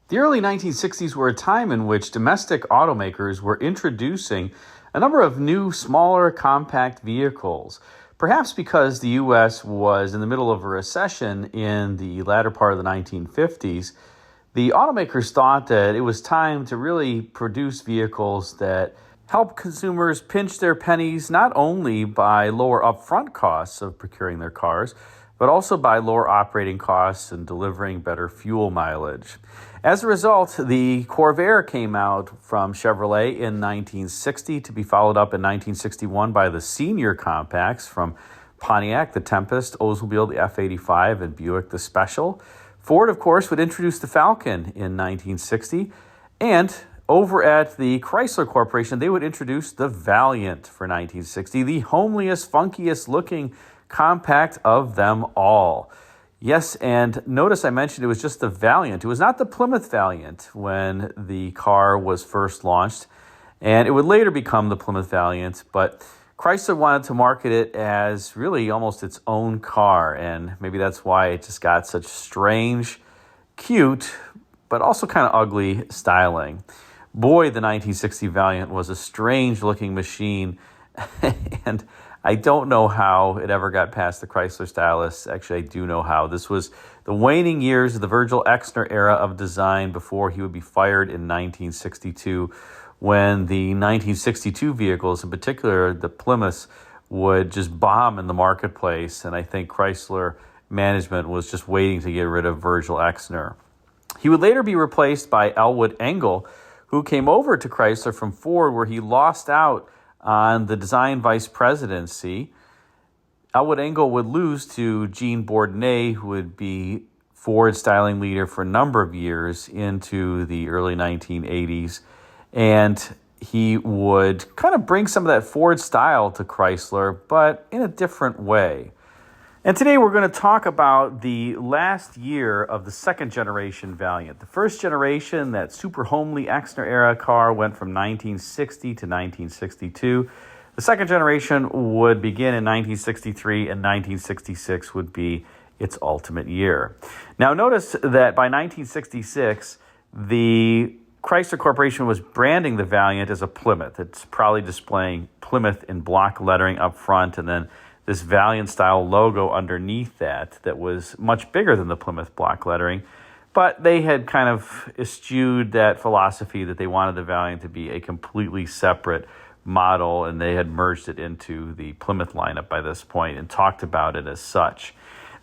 The early 1960s were a time in which domestic automakers were introducing a number of new, smaller, compact vehicles. Perhaps because the U.S. was in the middle of a recession in the latter part of the 1950s, the automakers thought that it was time to really produce vehicles that help consumers pinch their pennies not only by lower upfront costs of procuring their cars, but also by lower operating costs and delivering better fuel mileage. As a result, the Corvair came out from Chevrolet in 1960 to be followed up in 1961 by the senior compacts from Pontiac, the Tempest, Oldsmobile, the F-85, and Buick, the Special. Ford, of course, would introduce the Falcon in 1960, and over at the Chrysler Corporation, they would introduce the Valiant for 1960, the homeliest, funkiest looking compact of them all. Yes, and notice I mentioned it was just the Valiant. It was not the Plymouth Valiant when the car was first launched, and it would later become the Plymouth Valiant, but Chrysler wanted to market it as really almost its own car, and maybe that's why it just got such strange, cute, but also kind of ugly styling. Boy, the 1960 Valiant was a strange-looking machine, and I don't know how it ever got past the Chrysler stylists. Actually, I do know how. This was the waning years of the Virgil Exner era of design before he would be fired in 1962, when the 1962 vehicles, in particular the Plymouths, would just bomb in the marketplace, and I think Chrysler management was just waiting to get rid of Virgil Exner. He would later be replaced by Elwood Engel, who came over to Chrysler from Ford, where he lost out on the design vice presidency. Elwood Engel would lose to Gene Bourdonnais, who would be Ford styling leader for a number of years into the early 1980s. And he would kind of bring some of that Ford style to Chrysler, but in a different way. And today we're going to talk about the last year of the second generation Valiant. The first generation, that super homely Exner era car, went from 1960 to 1962. The second generation would begin in 1963, and 1966 would be its ultimate year. Now notice that by 1966, the Chrysler Corporation was branding the Valiant as a Plymouth. It's probably displaying Plymouth in block lettering up front, and then this Valiant-style logo underneath that was much bigger than the Plymouth block lettering. But they had kind of eschewed that philosophy that they wanted the Valiant to be a completely separate model, and they had merged it into the Plymouth lineup by this point and talked about it as such.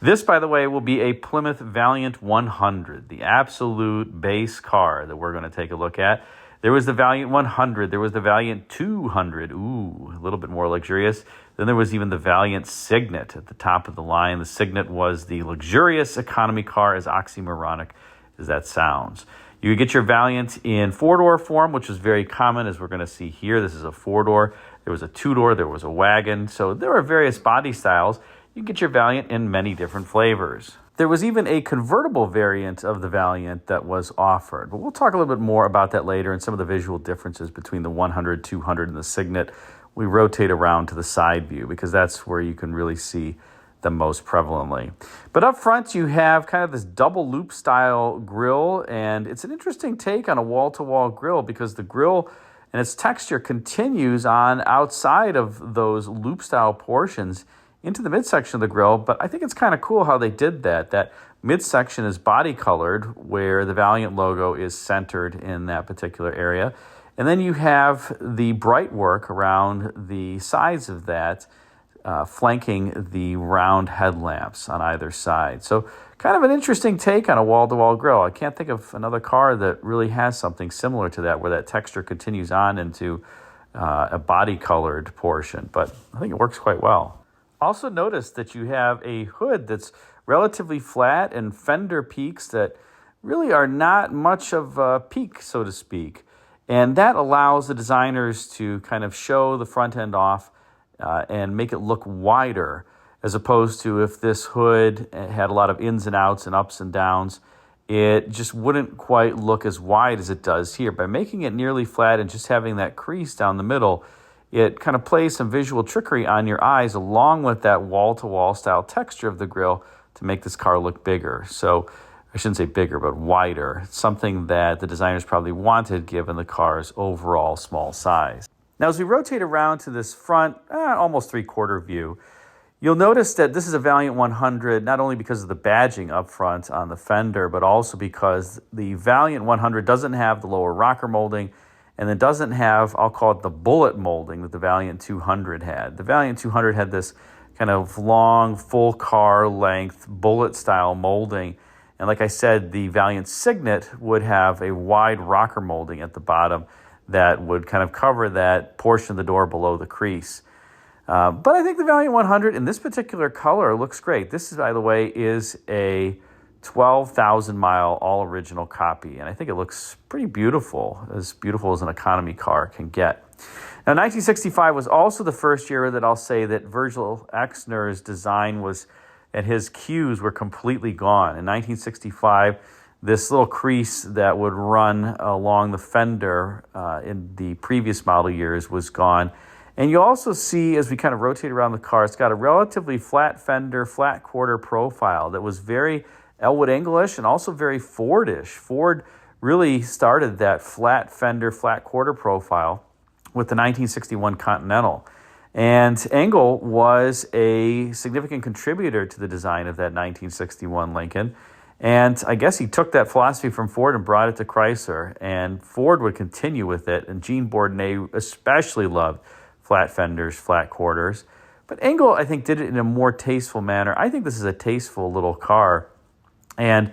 This, by the way, will be a Plymouth Valiant 100, the absolute base car that we're going to take a look at. There was the Valiant 100. There was the Valiant 200. Ooh, a little bit more luxurious. Then there was even the Valiant Signet at the top of the line. The Signet was the luxurious economy car, as oxymoronic as that sounds. You could get your Valiant in four-door form, which is very common, as we're going to see here. This is a four-door. There was a two-door. There was a wagon. So there are various body styles. You can get your Valiant in many different flavors. There was even a convertible variant of the Valiant that was offered, but we'll talk a little bit more about that later and some of the visual differences between the 100, 200, and the Signet. We rotate around to the side view because that's where you can really see them most prevalently. But up front, you have kind of this double loop style grille, and it's an interesting take on a wall-to-wall grille because the grille and its texture continues on outside of those loop style portions into the midsection of the grille, but I think it's kind of cool how they did that. That midsection is body colored, where the Valiant logo is centered in that particular area. And then you have the bright work around the sides of that, flanking the round headlamps on either side. So kind of an interesting take on a wall-to-wall grille. I can't think of another car that really has something similar to that, where that texture continues on into a body-colored portion, but I think it works quite well. Also notice that you have a hood that's relatively flat and fender peaks that really are not much of a peak, so to speak. And that allows the designers to kind of show the front end off and make it look wider, as opposed to if this hood had a lot of ins and outs and ups and downs, it just wouldn't quite look as wide as it does here. By making it nearly flat and just having that crease down the middle, it kind of plays some visual trickery on your eyes along with that wall-to-wall style texture of the grille to make this car look bigger. So I shouldn't say bigger, but wider, something that the designers probably wanted given the car's overall small size. Now, as we rotate around to this front, almost three-quarter view, you'll notice that this is a Valiant 100, not only because of the badging up front on the fender, but also because the Valiant 100 doesn't have the lower rocker molding, and it doesn't have, I'll call it the bullet molding that the Valiant 200 had. The Valiant 200 had this kind of long, full car length, bullet-style molding. And like I said, the Valiant Signet would have a wide rocker molding at the bottom that would kind of cover that portion of the door below the crease. But I think the Valiant 100 in this particular color looks great. This, by the way, is a 12,000-mile all-original copy, and I think it looks pretty beautiful as an economy car can get. Now, 1965 was also the first year that I'll say that Virgil Exner's design was, and his cues were completely gone. In 1965, this little crease that would run along the fender in the previous model years was gone. And you also see, as we kind of rotate around the car, it's got a relatively flat fender, flat quarter profile that was very Elwood English and also very Fordish. Ford really started that flat fender, flat quarter profile with the 1961 Continental. And Engel was a significant contributor to the design of that 1961 Lincoln. And I guess he took that philosophy from Ford and brought it to Chrysler. And Ford would continue with it. And Gene Bourdonnais especially loved flat fenders, flat quarters. But Engel, I think, did it in a more tasteful manner. I think this is a tasteful little car. And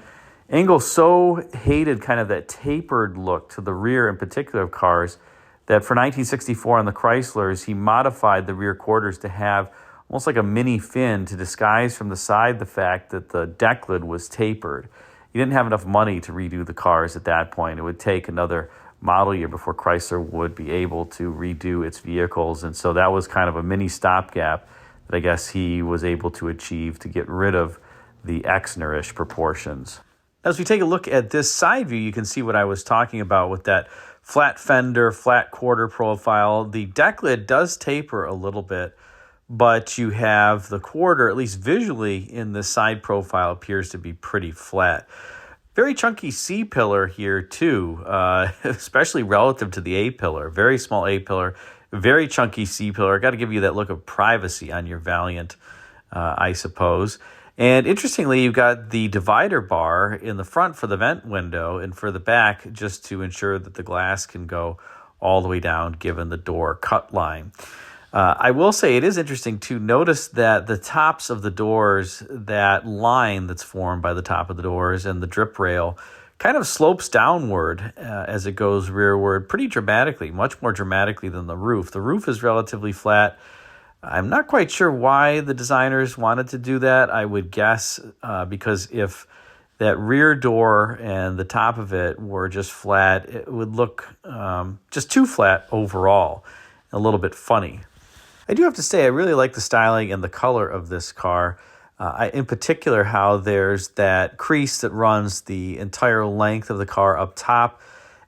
Engel so hated kind of that tapered look to the rear in particular of cars that for 1964 on the Chryslers, he modified the rear quarters to have almost like a mini fin to disguise from the side the fact that the deck lid was tapered. He didn't have enough money to redo the cars at that point. It would take another model year before Chrysler would be able to redo its vehicles. And so that was kind of a mini stopgap that I guess he was able to achieve to get rid of the Exner-ish proportions. As we take a look at this side view, you can see what I was talking about with that flat fender, flat quarter profile. The deck lid does taper a little bit, but you have the quarter, at least visually in the side profile, appears to be pretty flat. Very chunky C-pillar here too, especially relative to the A-pillar. Very small A-pillar, very chunky C-pillar. Got to give you that look of privacy on your Valiant, I suppose. And interestingly, you've got the divider bar in the front for the vent window and for the back just to ensure that the glass can go all the way down given the door cut line. I will say it is interesting to notice that the tops of the doors, that line that's formed by the top of the doors and the drip rail kind of slopes downward as it goes rearward pretty dramatically, much more dramatically than the roof. The roof is relatively flat. I'm not quite sure why the designers wanted to do that. I would guess because if that rear door and the top of it were just flat, it would look just too flat overall, a little bit funny. I do have to say I really like the styling and the color of this car. In particular, how there's that crease that runs the entire length of the car up top.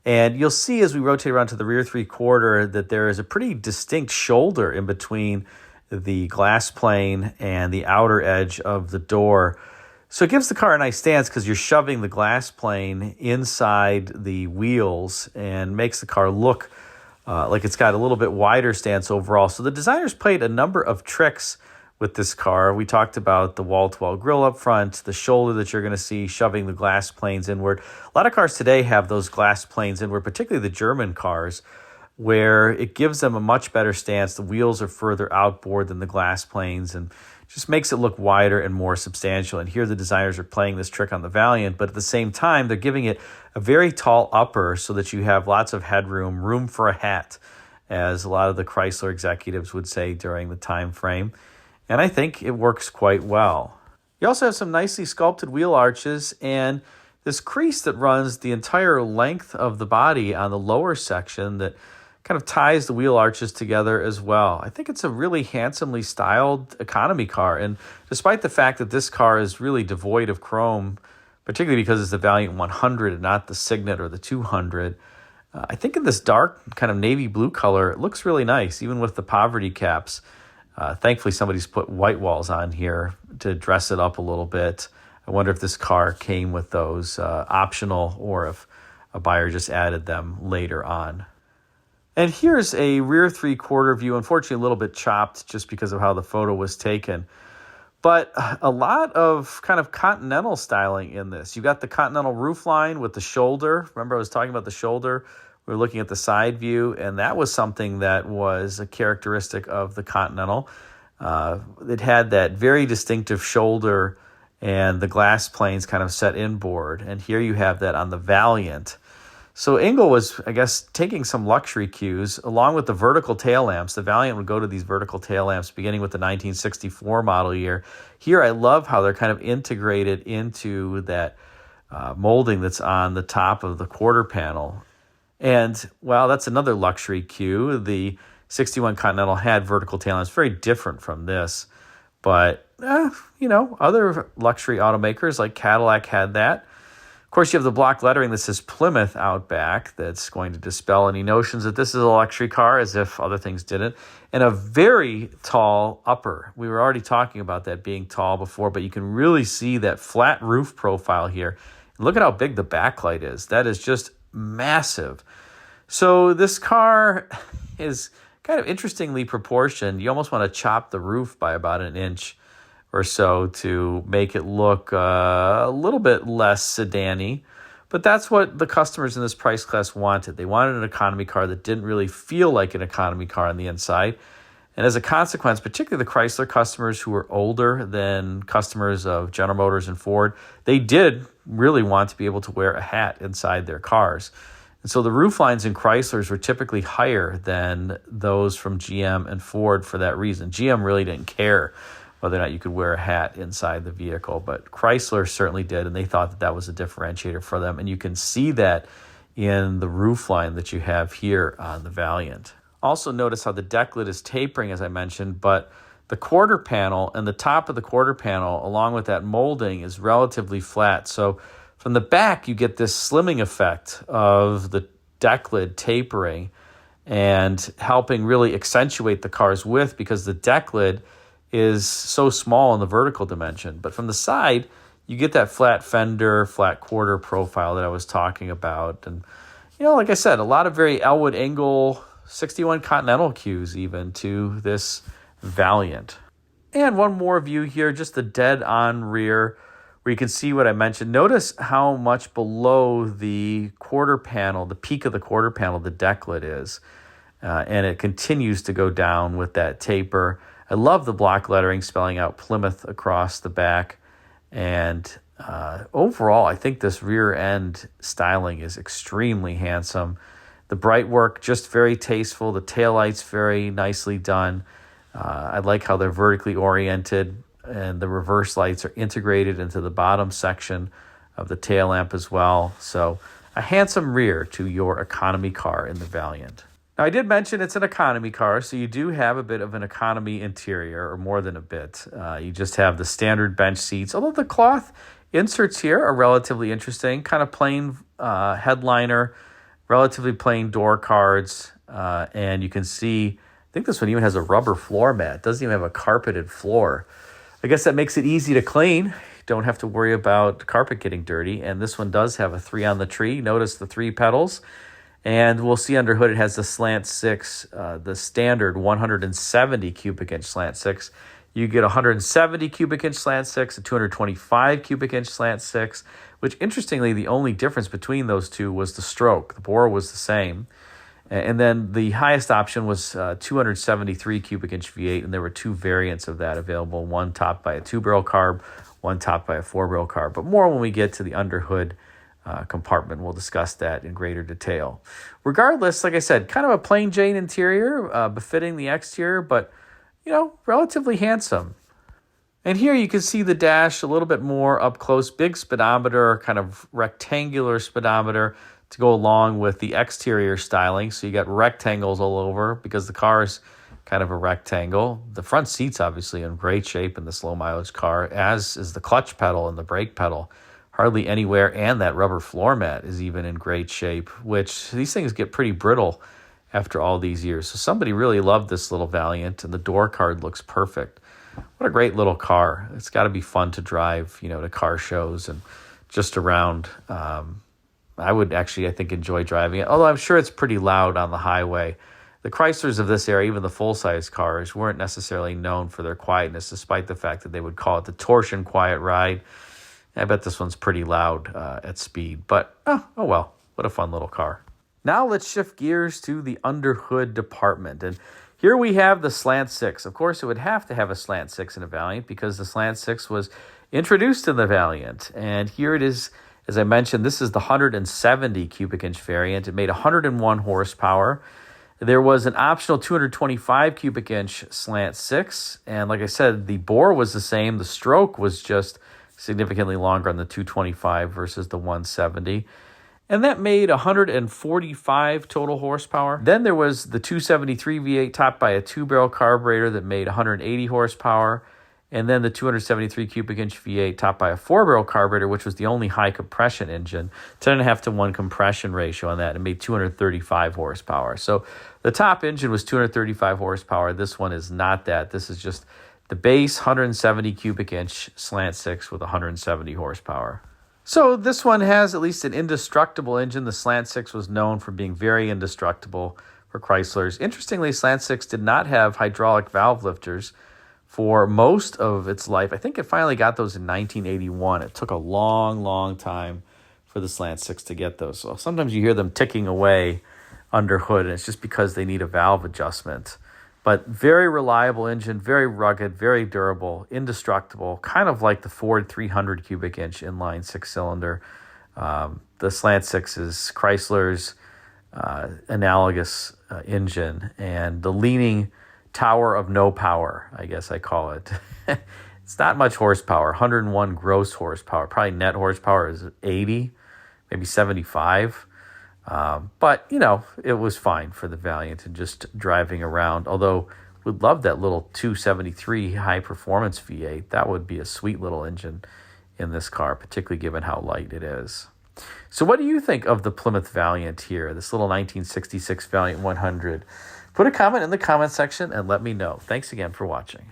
And you'll see as we rotate around to the rear three-quarter that there is a pretty distinct shoulder in between the glass plane and the outer edge of the door. So it gives the car a nice stance because you're shoving the glass plane inside the wheels and makes the car look like it's got a little bit wider stance overall. So the designers played a number of tricks with this car. We talked about the wall-to-wall grille up front, the shoulder that you're going to see shoving the glass planes inward. A lot of cars today have those glass planes inward, particularly the German cars, where it gives them a much better stance. The wheels are further outboard than the glass planes and just makes it look wider and more substantial. And here the designers are playing this trick on the Valiant, but at the same time, they're giving it a very tall upper so that you have lots of headroom, room for a hat, as a lot of the Chrysler executives would say during the time frame. And I think it works quite well. You also have some nicely sculpted wheel arches and this crease that runs the entire length of the body on the lower section that kind of ties the wheel arches together as well. I think it's a really handsomely styled economy car. And despite the fact that this car is really devoid of chrome, particularly because it's the Valiant 100 and not the Signet or the 200, I think in this dark kind of navy blue color, it looks really nice, even with the poverty caps. Thankfully, somebody's put white walls on here to dress it up a little bit. I wonder if this car came with those optional or if a buyer just added them later on. And here's a rear three-quarter view, unfortunately a little bit chopped just because of how the photo was taken. But a lot of kind of Continental styling in this. You've got the Continental roofline with the shoulder. Remember I was talking about the shoulder? We were looking at the side view, and that was something that was a characteristic of the Continental. It had that very distinctive shoulder and the glass planes kind of set inboard. And here you have that on the Valiant. So Engel was, I guess, taking some luxury cues along with the vertical tail lamps. The Valiant would go to these vertical tail lamps beginning with the 1964 model year. Here I love how they're kind of integrated into that molding that's on the top of the quarter panel. And, well, that's another luxury cue. The 61 Continental had vertical tail lamps, very different from this. But, other luxury automakers like Cadillac had that. Of course, you have the block lettering that says Plymouth out back that's going to dispel any notions that this is a luxury car, as if other things didn't. And a very tall upper. We were already talking about that being tall before, but you can really see that flat roof profile here. And look at how big the backlight is. That is just massive. So this car is kind of interestingly proportioned. You almost want to chop the roof by about an inch or so to make it look a little bit less sedan-y. But that's what the customers in this price class wanted. They wanted an economy car that didn't really feel like an economy car on the inside. And as a consequence, particularly the Chrysler customers who were older than customers of General Motors and Ford, they did really want to be able to wear a hat inside their cars. And so the roof lines in Chryslers were typically higher than those from GM and Ford for that reason. GM really didn't care whether or not you could wear a hat inside the vehicle, but Chrysler certainly did, and they thought that that was a differentiator for them. And you can see that in the roof line that you have here on the Valiant. Also notice how the deck lid is tapering, as I mentioned, but the quarter panel and the top of the quarter panel, along with that molding, is relatively flat. So from the back, you get this slimming effect of the deck lid tapering and helping really accentuate the car's width because the deck lid is so small in the vertical dimension. But from the side, you get that flat fender, flat quarter profile that I was talking about. And, like I said, a lot of very Elwood Engel 61 Continental cues even to this Valiant. And one more view here, just the dead-on rear, where you can see what I mentioned. Notice how much below the quarter panel, the peak of the quarter panel, the deck lid is. And it continues to go down with that taper. I love the block lettering spelling out Plymouth across the back. And overall, I think this rear end styling is extremely handsome. The bright work, just very tasteful. The taillights, very nicely done. I like how they're vertically oriented, and the reverse lights are integrated into the bottom section of the tail lamp as well. So a handsome rear to your economy car in the Valiant. Now, I did mention it's an economy car, so you do have a bit of an economy interior, or more than a bit. You just have the standard bench seats, although the cloth inserts here are relatively interesting. Kind of plain headliner, relatively plain door cards, and you can see, I think this one even has a rubber floor mat. It doesn't even have a carpeted floor. I guess that makes it easy to clean. Don't have to worry about carpet getting dirty. And this one does have a 3 on the tree. Notice the 3 pedals. And we'll see under hood it has the slant 6, the standard 170 cubic inch slant 6. You get 170 cubic inch slant 6, a 225 cubic inch slant 6, which interestingly, the only difference between those two was the stroke. The bore was the same. And then the highest option was 273 cubic inch V8, and there were 2 variants of that available, one topped by a 2-barrel carb, one topped by a 4-barrel carb. But more when we get to the under hood compartment. We'll discuss that in greater detail. Regardless, like I said, kind of a plain Jane interior, befitting the exterior, but, relatively handsome. And here you can see the dash a little bit more up close, big speedometer, kind of rectangular speedometer to go along with the exterior styling. So you got rectangles all over because the car is kind of a rectangle. The front seat's obviously in great shape in this low mileage car, as is the clutch pedal and the brake pedal. Hardly anywhere, and that rubber floor mat is even in great shape, which these things get pretty brittle after all these years. So somebody really loved this little Valiant, and the door card looks perfect. what a great little car. It's got to be fun to drive, to car shows and just around. I would actually, I think, enjoy driving it, although I'm sure it's pretty loud on the highway. The Chryslers of this era, even the full-size cars, weren't necessarily known for their quietness, despite the fact that they would call it the torsion quiet ride. I bet this one's pretty loud at speed, but oh well, what a fun little car. Now let's shift gears to the underhood department. And here we have the Slant 6. Of course, it would have to have a Slant 6 in a Valiant because the Slant 6 was introduced in the Valiant. And here it is, as I mentioned, this is the 170 cubic inch variant. It made 101 horsepower. There was an optional 225 cubic inch Slant 6. And like I said, the bore was the same. The stroke was just significantly longer on the 225 versus the 170. And that made 145 total horsepower. Then there was the 273 V8 topped by a 2-barrel carburetor that made 180 horsepower. And then the 273 cubic inch V8 topped by a 4-barrel carburetor, which was the only high compression engine, 10.5 to 1 compression ratio on that, and made 235 horsepower. So the top engine was 235 horsepower. This one is not that. This is just the base 170 cubic inch Slant 6 with 170 horsepower. So this one has at least an indestructible engine. The Slant 6 was known for being very indestructible for Chryslers. Interestingly, Slant 6 did not have hydraulic valve lifters for most of its life. I think it finally got those in 1981. It took a long, long time for the Slant 6 to get those. So sometimes you hear them ticking away under hood, and it's just because they need a valve adjustment. But very reliable engine, very rugged, very durable, indestructible, kind of like the Ford 300 cubic inch inline 6-cylinder. The Slant 6 is Chrysler's analogous engine, and the leaning tower of no power, I guess I call it. It's not much horsepower, 101 gross horsepower. Probably net horsepower is 80, maybe 75. But, it was fine for the Valiant and just driving around. Although, we'd love that little 273 high-performance V8. That would be a sweet little engine in this car, particularly given how light it is. So what do you think of the Plymouth Valiant here, this little 1966 Valiant 100? Put a comment in the comment section and let me know. Thanks again for watching.